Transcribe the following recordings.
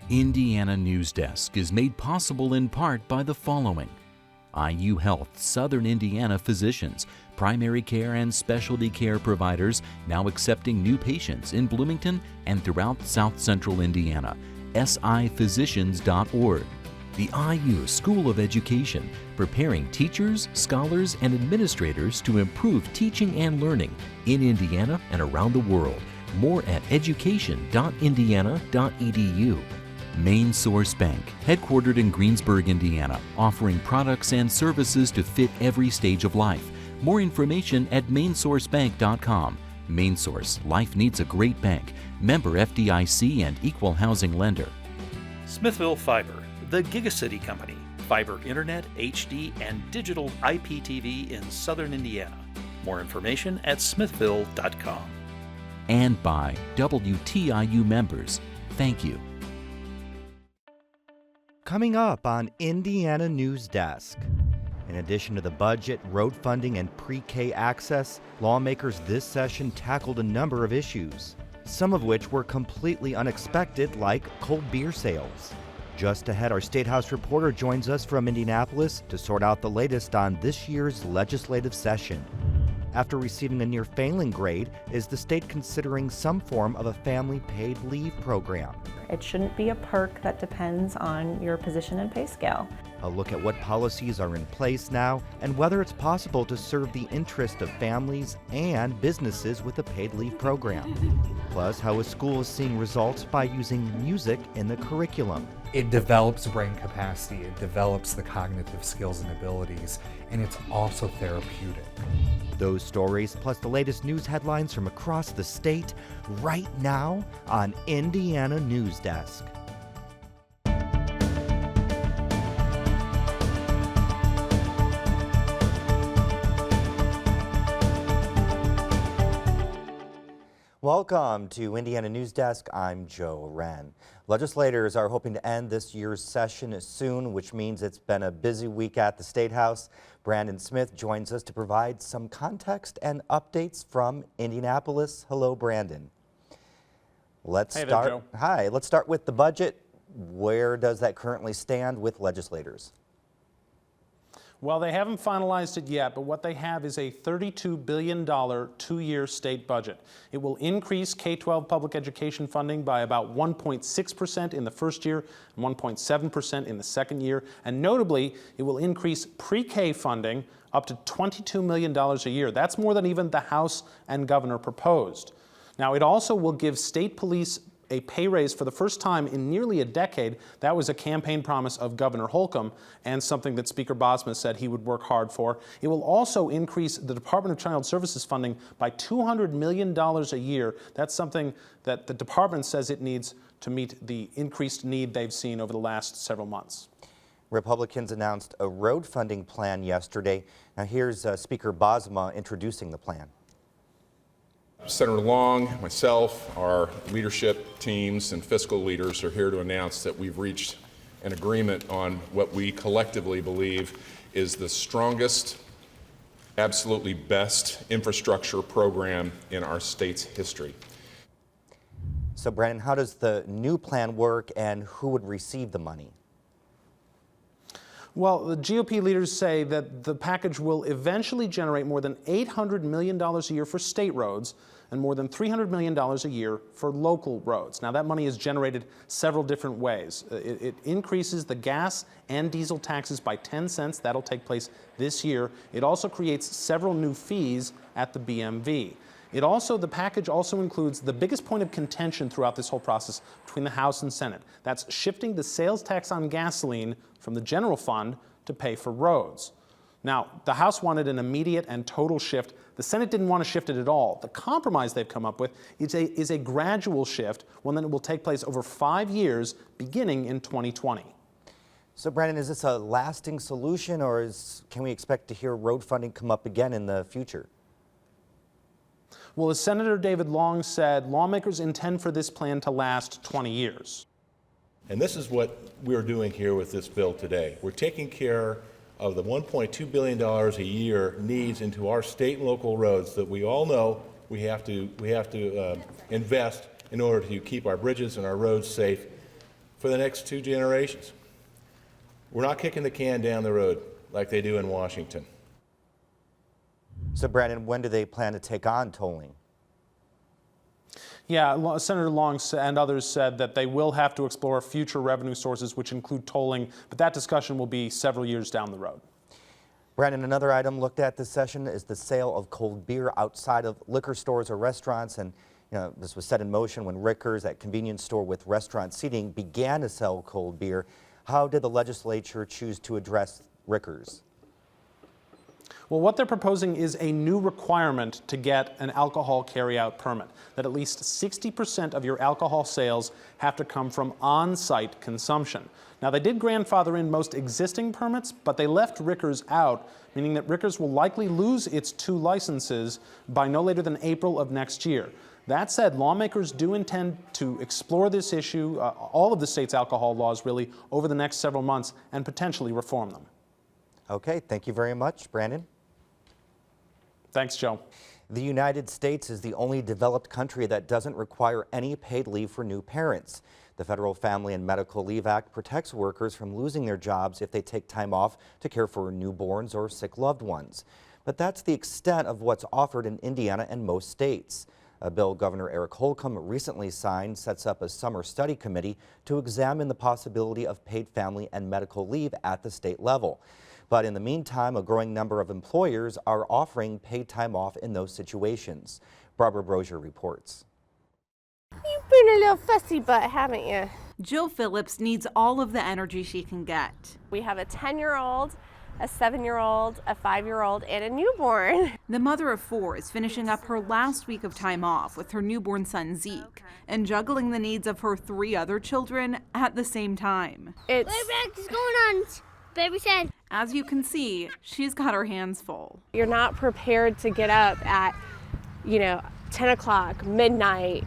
Indiana Newsdesk is made possible in part by the following: IU Health Southern Indiana physicians, primary care and specialty care providers now accepting new patients in Bloomington and throughout South Central Indiana. siphysicians.org. The IU School of Education, preparing teachers, scholars, and administrators to improve teaching and learning in Indiana and around the world. More at education.indiana.edu. Main Source Bank, headquartered in Greensburg, Indiana, offering products and services to fit every stage of life. More information at mainsourcebank.com. Main Source, life needs a great bank. Member FDIC and equal housing lender. Smithville Fiber, the Gigacity Company. Fiber Internet, HD, and digital IPTV in Southern Indiana. More information at smithville.com. And by WTIU members. Thank you. Coming up on Indiana Newsdesk. In addition to the budget, road funding, and pre-K access, lawmakers this session tackled a number of issues, some of which were completely unexpected, like cold beer sales. Just ahead, our Statehouse reporter joins us from Indianapolis to sort out the latest on this year's legislative session. After receiving a near failing grade, is the state considering some form of a family paid leave program? It shouldn't be a perk that depends on your position and pay scale. A look at what policies are in place now and whether it's possible to serve the interest of families and businesses with a paid leave program. Plus, how a school is seeing results by using music in the curriculum. It develops brain capacity, it develops the cognitive skills and abilities, and it's also therapeutic. Those stories, plus the latest news headlines from across the state, right now on Indiana Newsdesk. Welcome to Indiana Newsdesk. I'm Joe Wren. Legislators are hoping to end this year's session soon, which means it's been a busy week at the Statehouse. Brandon Smith joins us to provide some context and updates from Indianapolis. Hello, Brandon. Let's start. Joe. Hi. Let's start with the budget. Where does that currently stand with legislators? Well, they haven't finalized it yet, but what they have is a $32 billion two-year state budget. It will increase K-12 public education funding by about 1.6% in the first year and 1.7% in the second year. And notably, it will increase pre-K funding up to $22 million a year. That's more than even the House and Governor proposed. Now, it also will give state police a pay raise for the first time in nearly a decade. That was a campaign promise of Governor Holcomb and something that Speaker Bosma said he would work hard for. It will also increase the Department of Child Services funding by $200 million a year. That's something that the department says it needs to meet the increased need they've seen over the last several months. Republicans announced a road funding plan yesterday. Now here's Speaker Bosma introducing the plan. Senator Long, myself, our leadership teams and fiscal leaders are here to announce that we've reached an agreement on what we collectively believe is the strongest, absolutely best infrastructure program in our state's history. So, Brandon, how does the new plan work and who would receive the money? Well, the GOP leaders say that the package will eventually generate more than $800 million a year for state roads and more than $300 million a year for local roads. Now, that money is generated several different ways. It increases the gas and diesel taxes by 10 cents. That'll take place this year. It also creates several new fees at the BMV. The package also includes the biggest point of contention throughout this whole process between the House and Senate. That's shifting the sales tax on gasoline from the general fund to pay for roads. Now, the House wanted an immediate and total shift. The Senate didn't want to shift it at all. The compromise they've come up with is a gradual shift, one that will take place over 5 years, beginning in 2020. So, Brandon, is this a lasting solution, or can we expect to hear road funding come up again in the future? Well, as Senator David Long said, lawmakers intend for this plan to last 20 years. And this is what we're doing here with this bill today. We're taking care of the $1.2 billion a year needs into our state and local roads that we all know we have to invest in order to keep our bridges and our roads safe for the next 2 generations. We're not kicking the can down the road like they do in Washington. So, Brandon, when do they plan to take on tolling? Yeah, Senator Long and others said that they will have to explore future revenue sources, which include tolling, but that discussion will be several years down the road. Brandon, another item looked at this session is the sale of cold beer outside of liquor stores or restaurants. And this was set in motion when Rickers, that convenience store with restaurant seating, began to sell cold beer. How did the legislature choose to address Rickers? Well, what they're proposing is a new requirement to get an alcohol carryout permit, that at least 60% of your alcohol sales have to come from on-site consumption. Now, they did grandfather in most existing permits, but they left Rickers out, meaning that Rickers will likely lose its 2 licenses by no later than April of next year. That said, lawmakers do intend to explore this issue, all of the state's alcohol laws really, over the next several months and potentially reform them. Okay, thank you very much, Brandon. Thanks, Joe. The United States is the only developed country that doesn't require any paid leave for new parents. The Federal Family and Medical Leave Act protects workers from losing their jobs if they take time off to care for newborns or sick loved ones. But that's the extent of what's offered in Indiana and most states. A bill Governor Eric Holcomb recently signed sets up a summer study committee to examine the possibility of paid family and medical leave at the state level. But in the meantime, a growing number of employers are offering paid time off in those situations. Barbara Brozier reports. You've been a little fussy butt, haven't you? Jill Phillips needs all of the energy she can get. We have a 10-year-old, a 7-year-old, a 5-year-old, and a newborn. The mother of 4 is finishing up her last week of time off with her newborn son Zeke and juggling the needs of her 3 other children at the same time. What's going on? Baby said. As you can see, she's got her hands full. You're not prepared to get up at, 10 o'clock, midnight,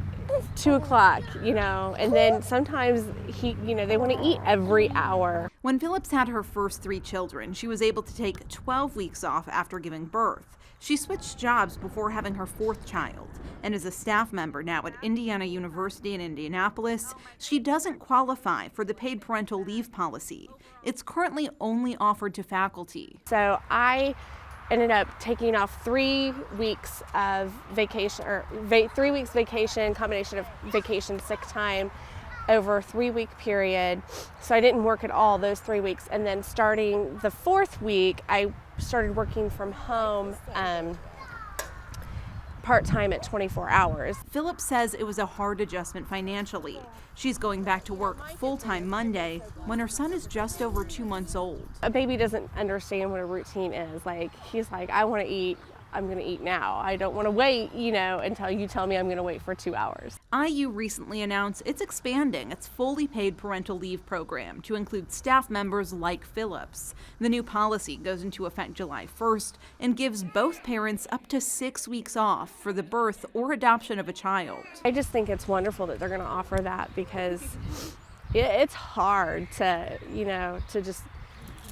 2 o'clock, and then sometimes they want to eat every hour. When Phillips had her first 3 children, she was able to take 12 weeks off after giving birth. She switched jobs before having her 4th child, and is a staff member now at Indiana University in Indianapolis. She doesn't qualify for the paid parental leave policy. It's currently only offered to faculty. So I ended up taking off 3 weeks of vacation, or 3 weeks vacation, combination of vacation, sick time, over a 3-week period. So I didn't work at all those 3 weeks. And then starting the 4th week, I started working from home part-time at 24 hours. Phillips says it was a hard adjustment financially. She's going back to work full-time Monday when her son is just over 2 months old. A baby doesn't understand what a routine is. He's like, I want to eat. I'm going to eat now. I don't want to wait, until you tell me I'm going to wait for 2 hours. IU recently announced it's expanding its fully paid parental leave program to include staff members like Phillips. The new policy goes into effect July 1st and gives both parents up to 6 weeks off for the birth or adoption of a child. I just think it's wonderful that they're going to offer that, because it's hard to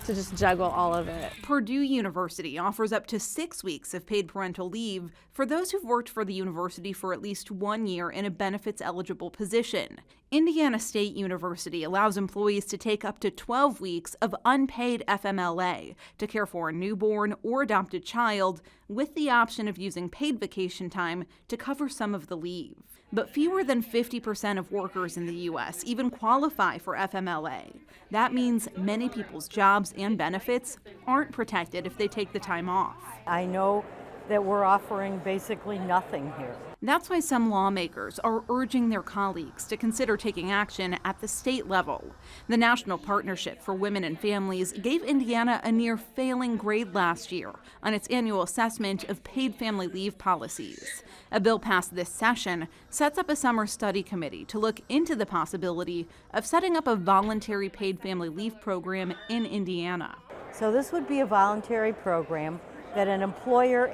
just juggle all of it. Purdue University offers up to 6 weeks of paid parental leave for those who've worked for the university for at least 1 year in a benefits-eligible position. Indiana State University allows employees to take up to 12 weeks of unpaid FMLA to care for a newborn or adopted child, with the option of using paid vacation time to cover some of the leave. But fewer than 50% of workers in the U.S. even qualify for FMLA. That means many people's jobs and benefits aren't protected if they take the time off. I know that we're offering basically nothing here. That's why some lawmakers are urging their colleagues to consider taking action at the state level. The National Partnership for Women and Families gave Indiana a near failing grade last year on its annual assessment of paid family leave policies. A bill passed this session sets up a summer study committee to look into the possibility of setting up a voluntary paid family leave program in Indiana. So this would be a voluntary program that an employer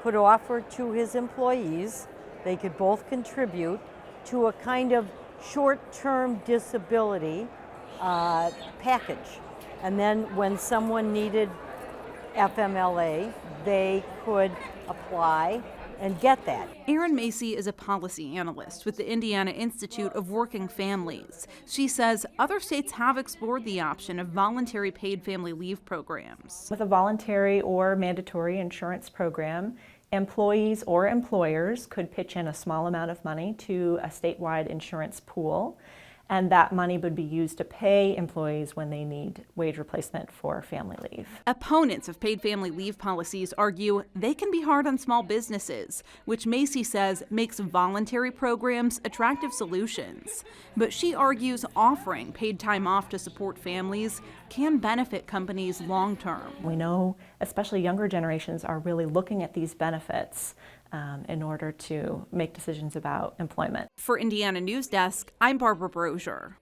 could offer to his employees. They could both contribute to a kind of short-term disability package. And then when someone needed FMLA, they could apply and get that. Erin Macy is a policy analyst with the Indiana Institute of Working Families. She says other states have explored the option of voluntary paid family leave programs. With a voluntary or mandatory insurance program, employees or employers could pitch in a small amount of money to a statewide insurance pool, and that money would be used to pay employees when they need wage replacement for family leave. Opponents of paid family leave policies argue they can be hard on small businesses, which Macy says makes voluntary programs attractive solutions. But she argues offering paid time off to support families can benefit companies long term. We know especially younger generations are really looking at these benefits in order to make decisions about employment. For Indiana Newsdesk, I'm Barbara Brosier.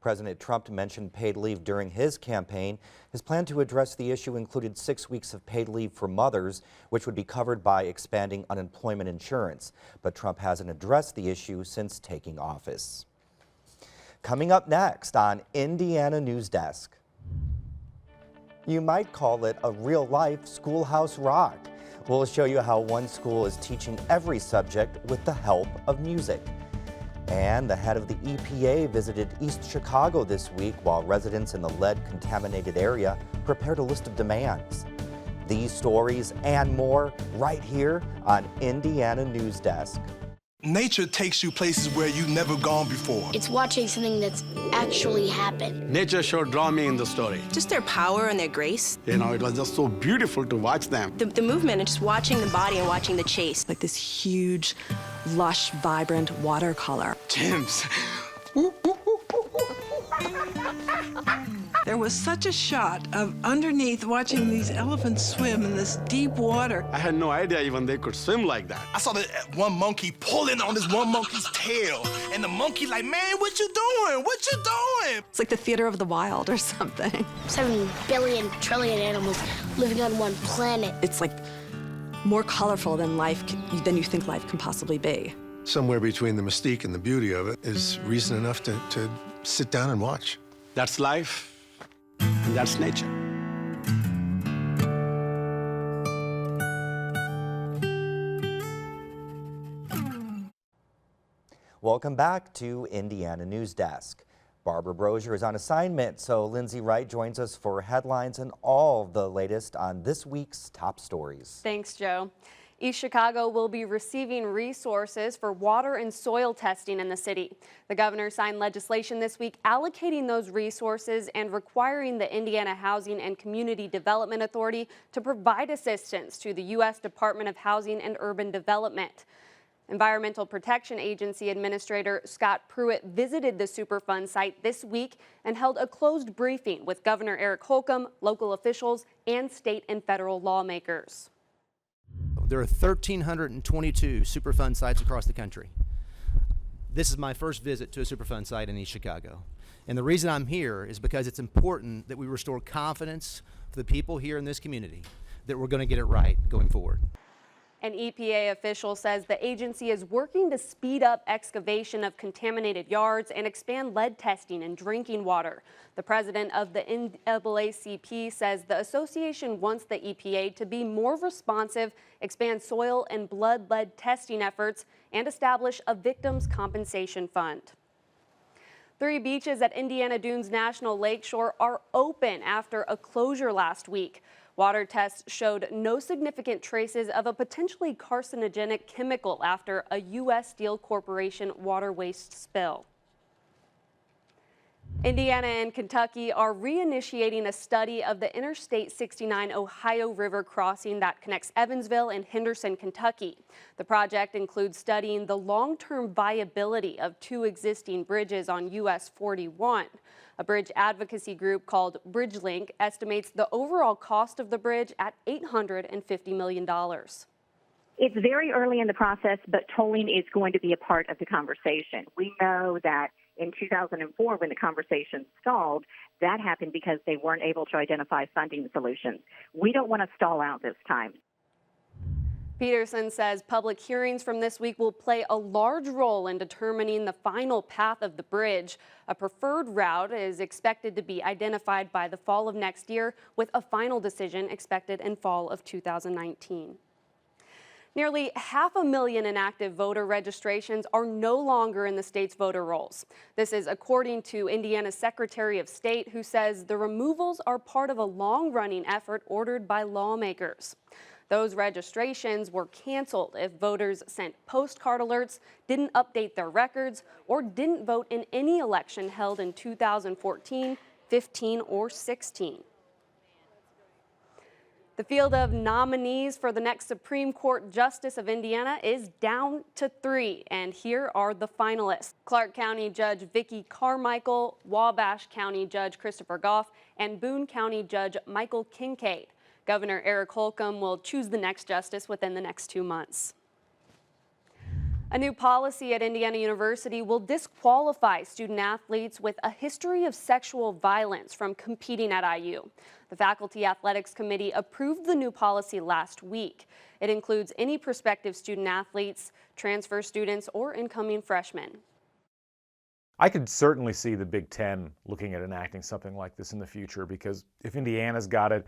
President Trump mentioned paid leave during his campaign. His plan to address the issue included 6 weeks of paid leave for mothers, which would be covered by expanding unemployment insurance. But Trump hasn't addressed the issue since taking office. Coming up next on Indiana Newsdesk. You might call it a real-life schoolhouse rock. We'll show you how one school is teaching every subject with the help of music. And the head of the EPA visited East Chicago this week while residents in the lead-contaminated area prepared a list of demands. These stories and more right here on Indiana Newsdesk. Nature takes you places where you've never gone before. It's watching something that's actually happened. Nature sure drew me in the story. Just their power and their grace. You know, it was just so beautiful to watch them. The movement and just watching the body and watching the chase. Like this huge, lush, vibrant watercolor. James. There was such a shot of underneath watching these elephants swim in this deep water. I had no idea even they could swim like that. I saw that one monkey pulling on this one monkey's tail, and the monkey like, man, what you doing? What you doing? It's like the theater of the wild or something. 7 billion trillion animals living on one planet. It's like more colorful than than you think life can possibly be. Somewhere between the mystique and the beauty of it is reason enough to sit down and watch. That's life, and that's nature. Welcome back to Indiana Newsdesk. Barbara Brosier is on assignment, so Lindsay Wright joins us for headlines and all the latest on this week's top stories. Thanks, Joe. East Chicago will be receiving resources for water and soil testing in the city. The governor signed legislation this week allocating those resources and requiring the Indiana Housing and Community Development Authority to provide assistance to the U.S. Department of Housing and Urban Development. Environmental Protection Agency Administrator Scott Pruitt visited the Superfund site this week and held a closed briefing with Governor Eric Holcomb, local officials, and state and federal lawmakers. There are 1,322 Superfund sites across the country. This is my first visit to a Superfund site in East Chicago. And the reason I'm here is because it's important that we restore confidence for the people here in this community that we're going to get it right going forward. An EPA official says the agency is working to speed up excavation of contaminated yards and expand lead testing in drinking water. The president of the NAACP says the association wants the EPA to be more responsive, expand soil and blood lead testing efforts, and establish a victims' compensation fund. 3 beaches at Indiana Dunes National Lakeshore are open after a closure last week. Water tests showed no significant traces of a potentially carcinogenic chemical after a U.S. Steel Corporation water waste spill. Indiana and Kentucky are reinitiating a study of the Interstate 69 Ohio River crossing that connects Evansville and Henderson, Kentucky. The project includes studying the long-term viability of 2 existing bridges on US 41. A bridge advocacy group called BridgeLink estimates the overall cost of the bridge at $850 million. It's very early in the process, but tolling is going to be a part of the conversation. We know that in 2004, when the conversation stalled, that happened because they weren't able to identify funding solutions. We don't want to stall out this time. Peterson says public hearings from this week will play a large role in determining the final path of the bridge. A preferred route is expected to be identified by the fall of next year, with a final decision expected in fall of 2019. Nearly 500,000 inactive voter registrations are no longer in the state's voter rolls. This is according to Indiana's Secretary of State, who says the removals are part of a long-running effort ordered by lawmakers. Those registrations were canceled if voters sent postcard alerts, didn't update their records, or didn't vote in any election held in 2014, 15, or 16. The field of nominees for the next Supreme Court Justice of Indiana is down to 3, and here are the finalists. Clark County Judge Vicki Carmichael, Wabash County Judge Christopher Goff, and Boone County Judge Michael Kincaid. Governor Eric Holcomb will choose the next justice within the next 2 months. A new policy at Indiana University will disqualify student athletes with a history of sexual violence from competing at IU. The Faculty Athletics Committee approved the new policy last week. It includes any prospective student athletes, transfer students, or incoming freshmen. I could certainly see the Big Ten looking at enacting something like this in the future, because if Indiana's got it,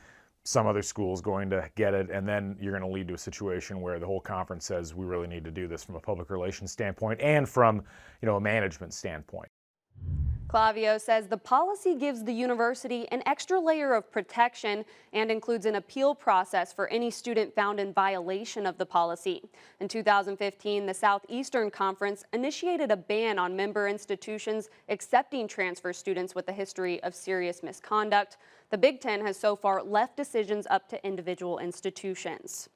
some other school's going to get it, and then you're going to lead to a situation where the whole conference says we really need to do this from a public relations standpoint and from, a management standpoint. Clavio says the policy gives the university an extra layer of protection and includes an appeal process for any student found in violation of the policy. In 2015, the Southeastern Conference initiated a ban on member institutions accepting transfer students with a history of serious misconduct. The Big Ten has so far left decisions up to individual institutions.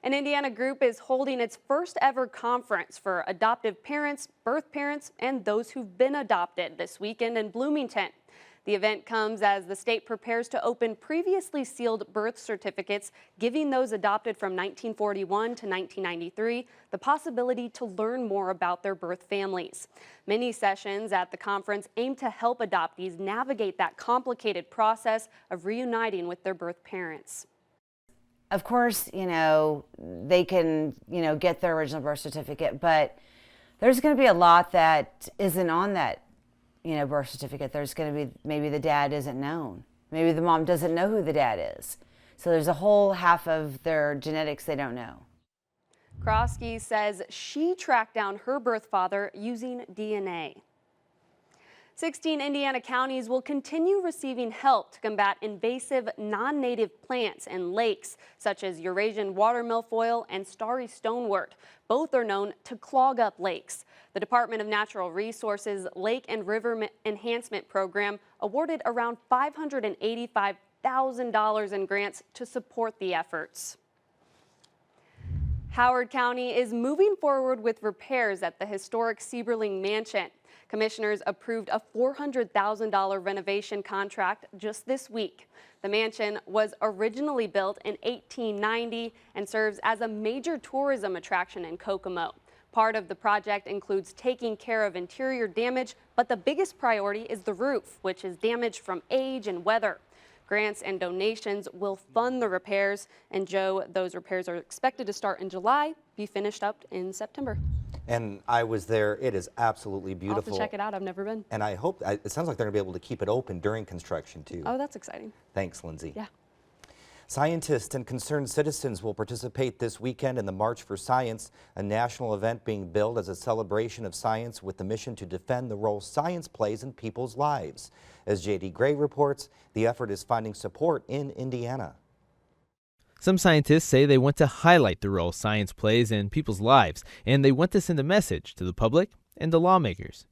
An Indiana group is holding its first ever conference for adoptive parents, birth parents, and those who've been adopted this weekend in Bloomington. The event comes as the state prepares to open previously sealed birth certificates, giving those adopted from 1941 to 1993 the possibility to learn more about their birth families. Many sessions at the conference aim to help adoptees navigate that complicated process of reuniting with their birth parents. Of course, they can, get their original birth certificate, but there's going to be a lot that isn't on that, birth certificate. There's going to be, maybe the dad isn't known. Maybe the mom doesn't know who the dad is. So there's a whole half of their genetics they don't know. Krosky says she tracked down her birth father using DNA. 16 Indiana counties will continue receiving help to combat invasive non-native plants in lakes, such as Eurasian water milfoil and starry stonewort. Both are known to clog up lakes. The Department of Natural Resources Lake and River Enhancement Program awarded around $585,000 in grants to support the efforts. Howard County is moving forward with repairs at the historic Sieberling Mansion. Commissioners approved a $400,000 renovation contract just this week. The mansion was originally built in 1890 and serves as a major tourism attraction in Kokomo. Part of the project includes taking care of interior damage, but the biggest priority is the roof, which is damaged from age and weather. Grants and donations will fund the repairs, and Joe, those repairs are expected to start in July, be finished up in September. And I was there. It is absolutely beautiful. I'll have to check it out. I've never been. And I hope, it sounds like they're going to be able to keep it open during construction too. Oh, that's exciting. Thanks, Lindsay. Yeah. Scientists and concerned citizens will participate this weekend in the March for Science, a national event being billed as a celebration of science with the mission to defend the role science plays in people's lives. As J.D. Gray reports, the effort is finding support in Indiana. Some scientists say they want to highlight the role science plays in people's lives, and they want to send a message to the public and to lawmakers.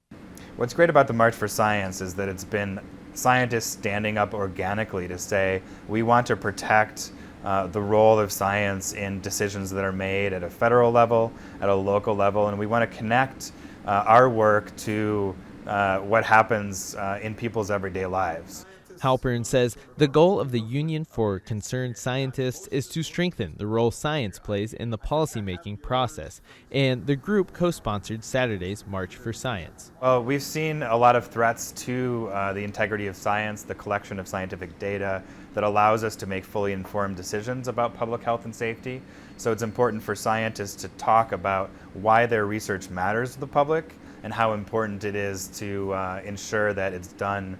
What's great about the March for Science is that it's been scientists standing up organically to say we want to protect the role of science in decisions that are made at a federal level, at a local level, and we want to connect our work to what happens in people's everyday lives. Halpern says the goal of the Union for Concerned Scientists is to strengthen the role science plays in the policymaking process, and the group co-sponsored Saturday's March for Science. Well, we've seen a lot of threats to the integrity of science, the collection of scientific data that allows us to make fully informed decisions about public health and safety. So it's important for scientists to talk about why their research matters to the public and how important it is to ensure that it's done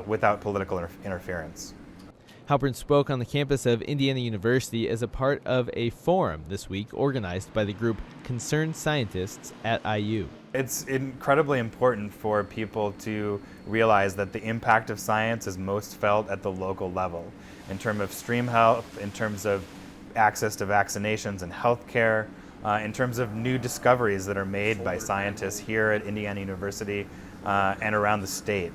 without political interference. Halpern spoke on the campus of Indiana University as a part of a forum this week organized by the group Concerned Scientists at IU. It's incredibly important for people to realize that the impact of science is most felt at the local level, in terms of stream health, in terms of access to vaccinations and healthcare, in terms of new discoveries that are made by scientists here at Indiana University and around the state.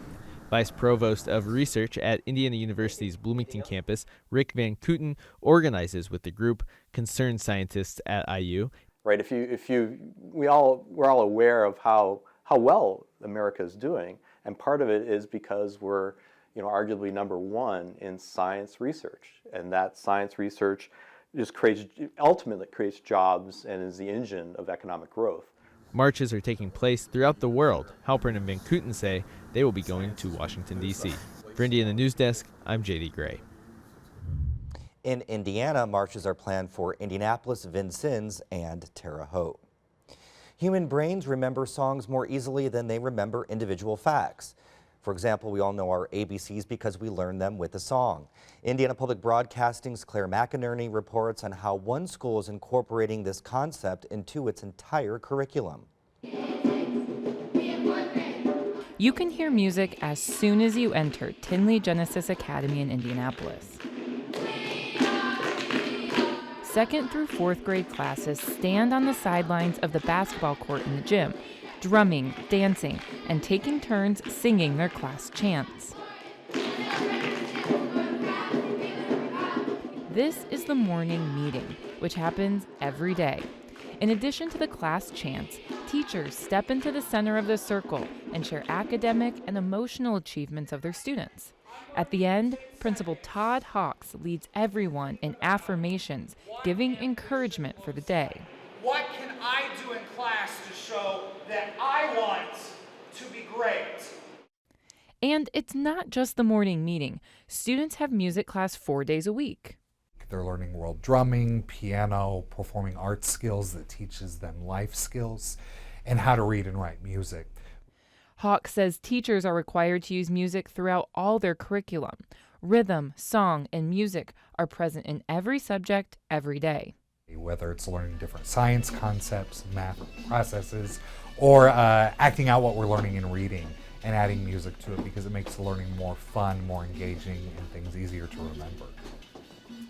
Vice Provost of Research at Indiana University's Bloomington campus, Rick Van Kooten, organizes with the group Concerned Scientists at IU. Right, we're all aware of how well America is doing, and part of it is because we're, arguably number one in science research, and that science research just ultimately creates jobs and is the engine of economic growth. Marches are taking place throughout the world. Halpern and Van Kooten say they will be going to Washington, D.C. For Indiana Newsdesk, I'm J.D. Gray. In Indiana, marches are planned for Indianapolis, Vincennes, and Terre Haute. Human brains remember songs more easily than they remember individual facts. For example, we all know our ABCs because we learn them with a song. Indiana Public Broadcasting's Claire McInerney reports on how one school is incorporating this concept into its entire curriculum. You can hear music as soon as you enter Tinley Genesis Academy in Indianapolis. 2nd through 4th grade classes stand on the sidelines of the basketball court in the gym, drumming, dancing, and taking turns singing their class chants. This is the morning meeting, which happens every day. In addition to the class chants, teachers step into the center of the circle and share academic and emotional achievements of their students. At the end, Principal Todd Hawks leads everyone in affirmations, giving encouragement for the day. What can I do in class to show that I want to be great? And it's not just the morning meeting. Students have music class 4 days a week. They're learning world drumming, piano, performing arts skills that teaches them life skills, and how to read and write music. Hawks says teachers are required to use music throughout all their curriculum. Rhythm, song, and music are present in every subject every day. Whether it's learning different science concepts, math processes, or acting out what we're learning in reading and adding music to it because it makes the learning more fun, more engaging, and things easier to remember.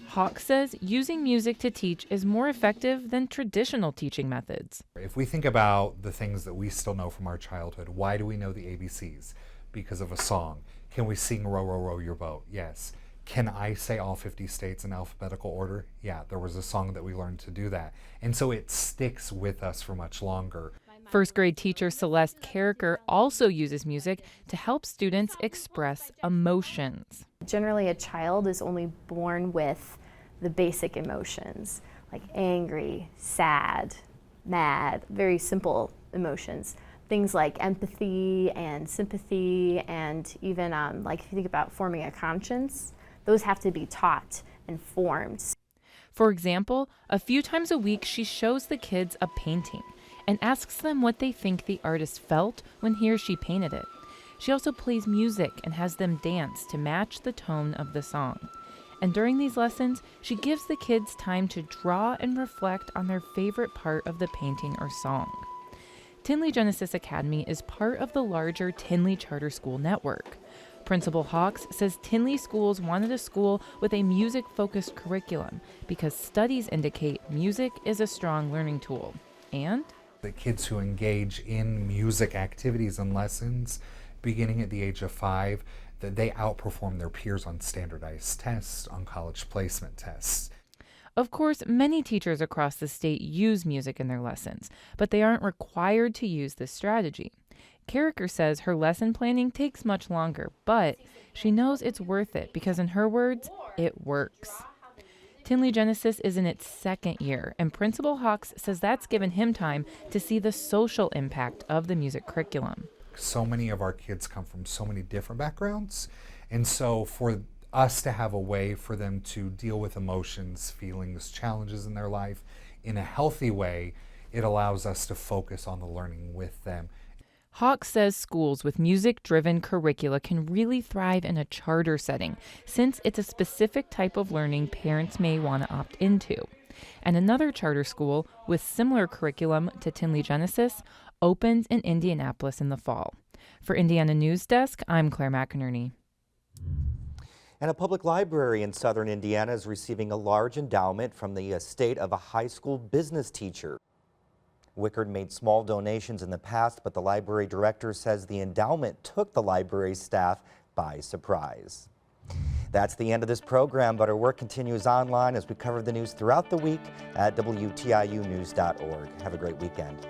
Hawks says using music to teach is more effective than traditional teaching methods. If we think about the things that we still know from our childhood, why do we know the ABCs? Because of a song. Can we sing Row, Row, Row Your Boat? Yes. Can I say all 50 states in alphabetical order? Yeah, there was a song that we learned to do that. And so it sticks with us for much longer. 1st grade teacher Celeste Carricker also uses music to help students express emotions. Generally, a child is only born with the basic emotions, like angry, sad, mad, very simple emotions. Things like empathy and sympathy, and even like if you think about forming a conscience, those have to be taught and formed. For example, a few times a week she shows the kids a painting and asks them what they think the artist felt when he or she painted it. She also plays music and has them dance to match the tone of the song. And during these lessons, she gives the kids time to draw and reflect on their favorite part of the painting or song. Tinley Genesis Academy is part of the larger Tinley Charter School network. Principal Hawks says Tinley schools wanted a school with a music-focused curriculum because studies indicate music is a strong learning tool. And the kids who engage in music activities and lessons beginning at the age of 5, that they outperform their peers on standardized tests, on college placement tests. Of course, many teachers across the state use music in their lessons, but they aren't required to use this strategy. Carricker says her lesson planning takes much longer, but she knows it's worth it because, in her words, it works. Tinley Genesis is in its 2nd year, and Principal Hawks says that's given him time to see the social impact of the music curriculum. So many of our kids come from so many different backgrounds, and so for us to have a way for them to deal with emotions, feelings, challenges in their life in a healthy way, it allows us to focus on the learning with them. Hawk says schools with music-driven curricula can really thrive in a charter setting, since it's a specific type of learning parents may want to opt into. And another charter school with similar curriculum to Tinley Genesis opens in Indianapolis in the fall. For Indiana Newsdesk, I'm Claire McInerney. And a public library in southern Indiana is receiving a large endowment from the estate of a high school business teacher. Wickard made small donations in the past, but the library director says the endowment took the library staff by surprise. That's the end of this program, but our work continues online as we cover the news throughout the week at WTIUnews.org. Have a great weekend.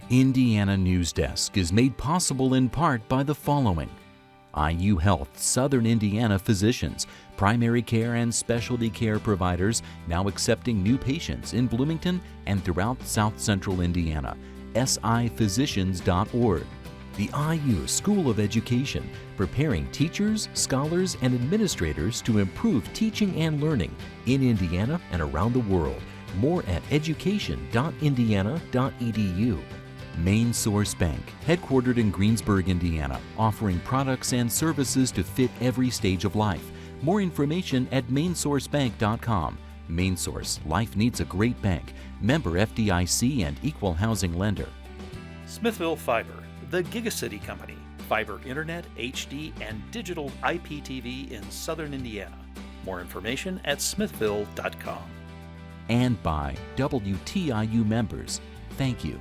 Indiana Newsdesk is made possible in part by the following: IU Health Southern Indiana physicians, primary care and specialty care providers now accepting new patients in Bloomington and throughout South Central Indiana. siphysicians.org. The IU School of Education, preparing teachers, scholars, and administrators to improve teaching and learning in Indiana and around the world. More at education.indiana.edu. Main Source Bank, headquartered in Greensburg, Indiana, offering products and services to fit every stage of life. More information at mainsourcebank.com. Main Source, life needs a great bank. Member FDIC and equal housing lender. Smithville Fiber, the Gigacity Company. Fiber Internet, HD, and digital IPTV in southern Indiana. More information at smithville.com. And by WTIU members, thank you.